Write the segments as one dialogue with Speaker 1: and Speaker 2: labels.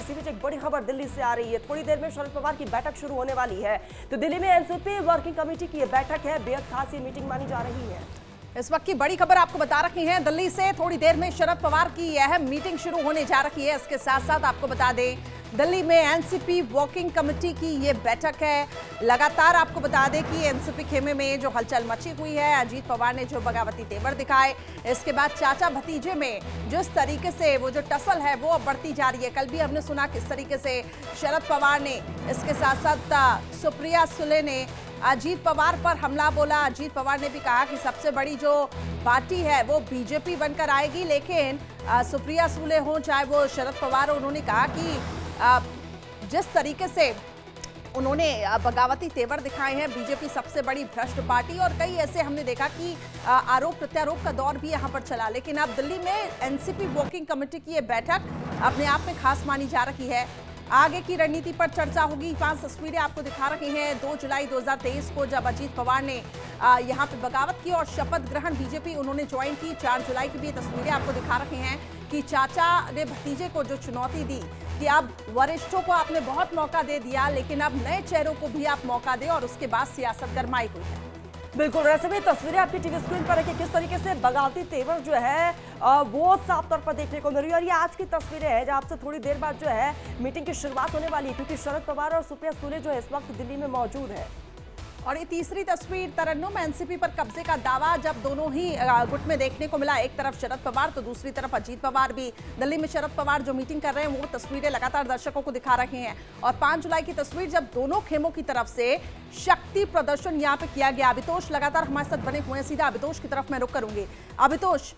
Speaker 1: इसी बीच एक बड़ी खबर दिल्ली से आ रही है। थोड़ी देर में शरद पवार की बैठक शुरू होने वाली है। तो दिल्ली में एनसीपी वर्किंग कमेटी की ये बैठक है, बेहद खास ये मीटिंग मानी जा रही है।
Speaker 2: इस वक्त की बड़ी खबर आपको बता रखी है दिल्ली से। थोड़ी देर में शरद पवार की अहम मीटिंग शुरू होने जा रही है। इसके साथ साथ आपको बता दें दिल्ली में एनसीपी वर्किंग कमेटी की ये बैठक है। लगातार आपको बता दें कि एनसीपी खेमे में जो हलचल मची हुई है, अजीत पवार ने जो बगावती तेवर दिखाए, इसके बाद चाचा भतीजे में जिस तरीके से वो जो टसल है वो अब बढ़ती जा रही है। कल भी हमने सुना किस तरीके से शरद पवार ने, इसके साथ साथ सुप्रिया सुले ने अजीत पवार पर हमला बोला। अजीत पवार ने भी कहा कि सबसे बड़ी जो पार्टी है वो बीजेपी बनकर आएगी, लेकिन सुप्रिया सुले हो चाहे वो शरद पवार, उन्होंने कहा कि जिस तरीके से उन्होंने बगावती तेवर दिखाए हैं, बीजेपी सबसे बड़ी भ्रष्ट पार्टी, और कई ऐसे हमने देखा कि आरोप प्रत्यारोप का दौर भी यहां पर चला। लेकिन अब दिल्ली में एनसीपी वर्किंग कमेटी की ये बैठक अपने आप में खास मानी जा रही है। आगे की रणनीति पर चर्चा होगी। 5 तस्वीरें आपको दिखा रही हैं। 2 जुलाई 2023 को जब अजीत पवार ने यहां पे बगावत की और शपथ ग्रहण बीजेपी उन्होंने ज्वाइन की। 4 जुलाई की भी तस्वीरें आपको दिखा रहे हैं कि चाचा ने भतीजे को जो चुनौती दी कि अब वरिष्ठों को आपने बहुत मौका दे दिया, लेकिन अब नए चेहरों को भी आप मौका दें, और उसके बाद सियासत गरमाई हुई है।
Speaker 1: बिल्कुल, वैसे भी तस्वीरें आपकी टीवी स्क्रीन पर है कि किस तरीके से बगावती तेवर जो है वो साफ तौर पर देखने को मिल रही है। और ये आज की तस्वीरें हैं जहां से थोड़ी देर बाद जो है मीटिंग की शुरुआत होने वाली है, क्योंकि शरद पवार और सुप्रिया सुले जो है इस वक्त दिल्ली में मौजूद है।
Speaker 2: और ये तीसरी तस्वीर तरन्नुम, एनसीपी पर कब्जे का दावा जब दोनों ही गुट में देखने को मिला। एक तरफ शरद पवार तो दूसरी तरफ अजीत पवार भी। दिल्ली में शरद पवार जो मीटिंग कर रहे हैं वो तस्वीरें लगातार दर्शकों को दिखा रहे हैं। और 5 जुलाई की तस्वीर जब दोनों खेमों की तरफ से शक्ति प्रदर्शन यहाँ पे किया गया। अभितोष लगातार हमारे साथ बने हुए हैं, सीधा अभितोष की तरफ मैं रुक करूंगी। अभितोष,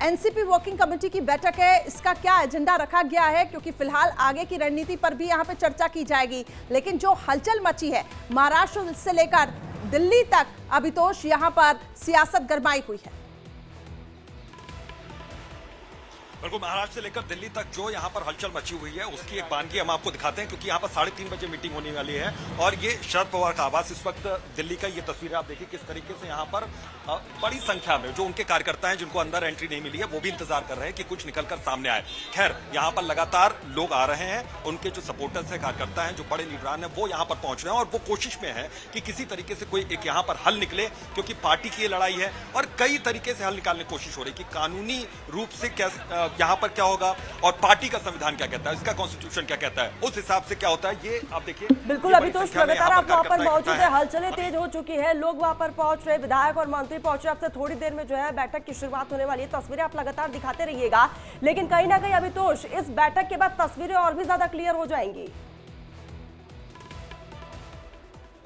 Speaker 2: एनसीपी वर्किंग कमेटी की बैठक है, इसका क्या एजेंडा रखा गया है? क्योंकि फिलहाल आगे की रणनीति पर भी यहाँ पे चर्चा की जाएगी, लेकिन जो हलचल मची है महाराष्ट्र से लेकर दिल्ली तक, अभितोष, यहाँ पर सियासत गरमाई हुई है।
Speaker 3: बिल्कुल, महाराष्ट्र से लेकर दिल्ली तक जो यहाँ पर हलचल मची हुई है उसकी एक बानगी हम आपको दिखाते हैं, क्योंकि यहाँ पर 3:30 बजे मीटिंग होने वाली है। और ये शरद पवार का आवास इस वक्त दिल्ली का, ये तस्वीरें आप देखिए किस तरीके से यहाँ पर बड़ी संख्या में जो उनके कार्यकर्ता हैं जिनको अंदर एंट्री नहीं मिली है वो भी इंतजार कर रहे हैं कि कुछ निकलकर सामने आए। खैर, यहाँ पर लगातार लोग आ रहे हैं, उनके जो सपोर्टर्स हैं, कार्यकर्ता हैं, जो बड़े लीडरान हैं, वो यहाँ पर पहुंच रहे हैं और वो कोशिश में है कि किसी तरीके से कोई एक यहाँ पर हल निकले, क्योंकि पार्टी की ये लड़ाई है। और कई तरीके से हल निकालने की कोशिश हो रही है कि कानूनी रूप से क्या यहाँ पर क्या होगा और पार्टी का संविधान क्या कहता है, इसका कॉन्स्टिट्यूशन क्या कहता है, उस हिसाब से क्या होता है, ये आप देखिए।
Speaker 1: बिल्कुल, अभी तो लगातार आप वहां पर मौजूद है, हलचलें तेज हो चुकी है, लोग वहां पर पहुंच रहे, विधायक और मंत्री पहुंच रहे। अब से थोड़ी देर में जो है बैठक की शुरुआत होने वाली है। तस्वीरें आप लगातार दिखाते रहिएगा, लेकिन कहीं ना कहीं अभितोष, इस बैठक के बाद तस्वीरें और भी ज्यादा क्लियर हो जाएंगी।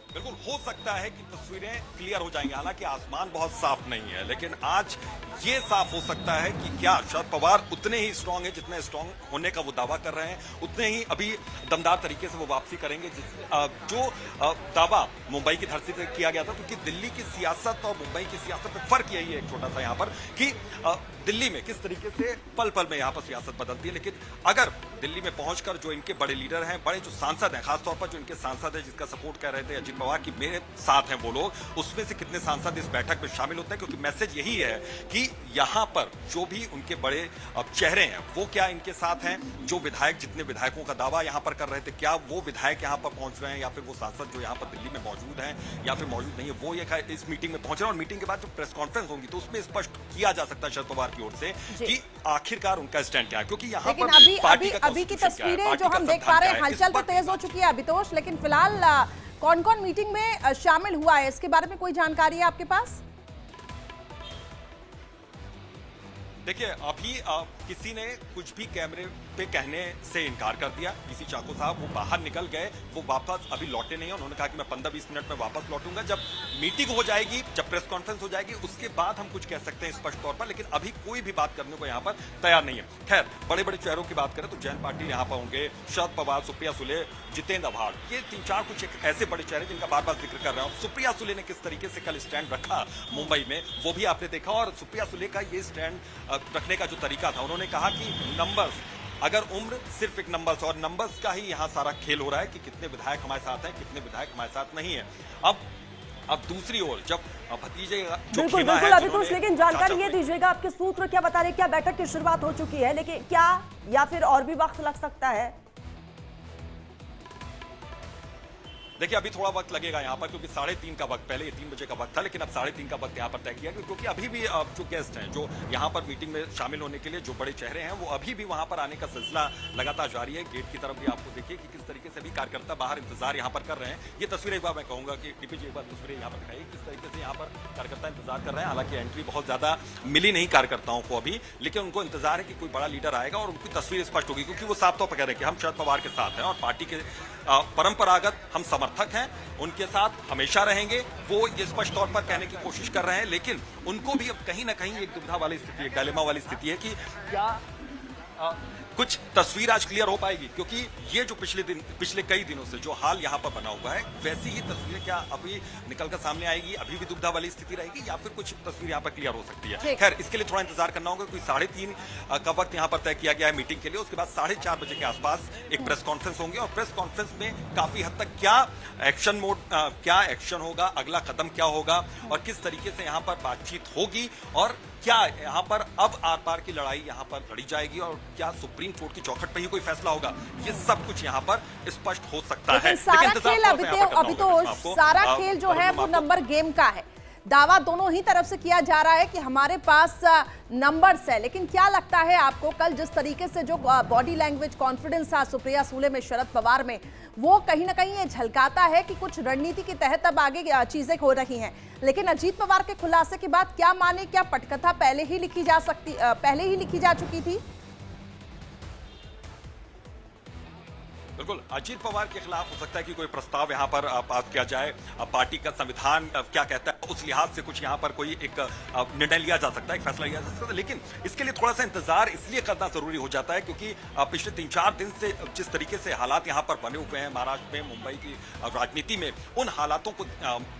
Speaker 3: बिल्कुल हो सकता है कि तस्वीरें क्लियर हो जाएंगी, हालांकि आसमान बहुत साफ नहीं है, लेकिन आज ये साफ हो सकता है कि क्या शरद पवार उतने ही स्ट्रांग है जितने स्ट्रांग होने का वो दावा कर रहे हैं, उतने ही अभी दमदार तरीके से वो वापसी करेंगे जो दावा मुंबई की धरती से किया गया था। क्योंकि दिल्ली की सियासत और मुंबई की सियासत में फर्क यही है एक छोटा सा यहाँ पर, कि दिल्ली में किस तरीके से पल पल में यहाँ पर सियासत बदलती है, लेकिन अगर दिल्ली में पहुंचकर जो इनके बड़े लीडर हैं, बड़े जो सांसद हैं, खासतौर पर जो इनके सांसद हैं जिसका सपोर्ट कर रहे थे अजीत पवार की मेरे साथ हैं वो लोग, उसमें से कितने सांसद इस बैठक में शामिल होते हैं, क्योंकि मैसेज यही है कि यहाँ पर जो भी उनके बड़े चेहरे हैं वो क्या इनके साथ हैं। जो विधायक, जितने विधायकों का दावा यहाँ पर कर रहे थे, क्या वो विधायक यहाँ पर पहुंच रहे हैं, या फिर वो सांसद जो यहाँ पर दिल्ली में मौजूद हैं या फिर मौजूद नहीं है, वो ये इस मीटिंग में पहुंच रहे हैं। और मीटिंग के बाद जो प्रेस कॉन्फ्रेंस होगी तो उसमें स्पष्ट किया जा सकता है शरद पवार की ओर से कि आखिरकार उनका स्टैंड क्या है। क्योंकि यहाँ पर
Speaker 2: अभी की तस्वीरें जो हम देख पा रहे हैं, हलचल तो तेज हो चुकी है अभितोष, लेकिन फिलहाल कौन कौन मीटिंग में शामिल हुआ है, इसके बारे में कोई जानकारी है आपके पास?
Speaker 3: देखिए, अभी किसी ने कुछ भी कैमरे पे कहने से इनकार कर दिया। किसी चाको साहब वो बाहर निकल गए, वो वापस अभी लौटे नहीं है। उन्होंने कहा कि मैं 15-20 मिनट में वापस लौटूंगा, जब मीटिंग हो जाएगी, जब प्रेस कॉन्फ्रेंस हो जाएगी, उसके बाद हम कुछ कह सकते हैं स्पष्ट तौर पर। लेकिन अभी कोई भी बात करने को यहाँ पर तैयार नहीं है। खैर, बड़े बड़े चेहरों की बात करें तो जैन पाटिल यहाँ पर होंगे, शरद पवार, सुप्रिया सुले, जितेंद्र आभाड़, ये 3-4 कुछ एक ऐसे बड़े चेहरे जिनका बार बार जिक्र कर रहा हूँ। सुप्रिया सुले ने किस तरीके से कल स्टैंड रखा मुंबई में, वो भी आपने देखा। और सुप्रिया सुले का ये स्टैंड रखने का जो तरीका था, उन्होंने कहा कि नंबर्स, अगर उम्र सिर्फ एक नंबर्स, और नंबर्स का ही यहाँ सारा खेल हो रहा है कि कितने विधायक हमारे साथ हैं, कितने विधायक हमारे साथ नहीं है। अब दूसरी ओर जब भतीजे
Speaker 1: बिल्कुल अभितोष, लेकिन जानकारी ये दीजिएगा, आपके सूत्र क्या बता रहे, क्या बैठक की शुरुआत हो चुकी है, लेकिन क्या या फिर और भी वक्त लग सकता है?
Speaker 3: देखिए अभी थोड़ा वक्त लगेगा यहाँ पर, क्योंकि 3:30 का वक्त, पहले ये 3 बजे का वक्त था, लेकिन अब 3:30 का वक्त यहाँ पर तय किया गया, क्योंकि अभी भी जो गेस्ट हैं, जो यहाँ पर मीटिंग में शामिल होने के लिए जो बड़े चेहरे हैं, वो अभी भी वहाँ पर आने का सिलसिला लगातार जारी है। गेट की तरफ भी आपको देखिए कि किस तरीके से भी कार्यकर्ता बाहर इंतजार यहाँ पर कर रहे हैं। ये तस्वीर एक बार मैं कहूँगा कि डीपी जी एक बार तस्वीरें यहाँ पर दिखाइए, किस तरीके से यहाँ पर कार्यकर्ता इंतजार कर रहे हैं। हालांकि एंट्री बहुत ज्यादा मिली नहीं कार्यकर्ताओं को अभी, लेकिन उनको इंतजार है कि कोई बड़ा लीडर आएगा और उनकी तस्वीर स्पष्ट होगी, क्योंकि वो साफ तौर पर कह रहे हैं कि हम शरद पवार के साथ हैं और पार्टी के परंपरागत हम समर्थक हैं, उनके साथ हमेशा रहेंगे। वो ये स्पष्ट तौर पर कहने की कोशिश कर रहे हैं, लेकिन उनको भी अब कहीं ना कहीं एक दुविधा वाली स्थिति, एक डायलेमा वाली स्थिति है कि क्या कुछ तस्वीर आज क्लियर हो पाएगी, क्योंकि ये जो पिछले कई दिनों से जो हाल यहाँ पर बना हुआ है, वैसी ही तस्वीर क्या अभी निकलकर सामने आएगी, अभी भी दुविधा वाली स्थिति रहेगी, या फिर कुछ तस्वीर यहाँ पर क्लियर हो सकती है। खैर, इसके लिए थोड़ा इंतजार करना होगा, क्योंकि 3:30 का वक्त यहाँ पर तय किया गया है मीटिंग के लिए। उसके बाद 4:30 बजे के आसपास एक प्रेस कॉन्फ्रेंस होंगे और प्रेस कॉन्फ्रेंस में काफी हद तक क्या एक्शन होगा, अगला कदम क्या होगा और किस तरीके से यहाँ पर बातचीत होगी और क्या यहाँ पर अब आर पार की लड़ाई यहाँ पर लड़ी जाएगी और क्या सुप्रीम कोर्ट की चौखट पर ही कोई फैसला होगा, ये सब कुछ यहाँ पर स्पष्ट हो सकता है।
Speaker 2: सारा खेल अभी तो सारा खेल जो है वो नंबर गेम का है। दावा दोनों ही तरफ से किया जा रहा है कि हमारे पास नंबर्स है, लेकिन क्या लगता है आपको कल जिस तरीके से जो बॉडी लैंग्वेज कॉन्फिडेंस था सुप्रिया सूले में, शरद पवार में, वो कहीं ना कहीं ये झलकाता है कि कुछ रणनीति के तहत अब आगे चीजें हो रही हैं। लेकिन अजीत पवार के खुलासे के बाद क्या माने, क्या पटकथा पहले ही लिखी जा चुकी थी?
Speaker 3: बिल्कुल, अजीत पवार के खिलाफ हो सकता है कि कोई प्रस्ताव यहाँ पर पास किया जाए, पार्टी का संविधान क्या कहता है उस लिहाज से कुछ यहाँ पर कोई एक निर्णय लिया जा सकता है, एक फैसला लिया जा सकता है। लेकिन इसके लिए थोड़ा सा इंतजार इसलिए करना जरूरी हो जाता है, क्योंकि पिछले 3-4 दिन से जिस तरीके से हालात यहाँ पर बने हुए हैं महाराष्ट्र में, मुंबई की राजनीति में, उन हालातों को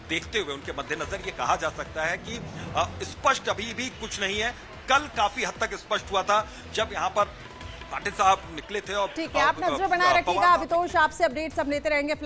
Speaker 3: देखते हुए उनके मद्देनजर ये कहा जा सकता है कि स्पष्ट अभी भी कुछ नहीं है। कल काफी हद तक स्पष्ट हुआ था जब यहाँ पर पाटिल साहब निकले थे। और
Speaker 2: ठीक है, आप नजर बनाए रखिएगा। अभितोष, आपसे अपडेट्स हम लेते रहेंगे। फिलहाल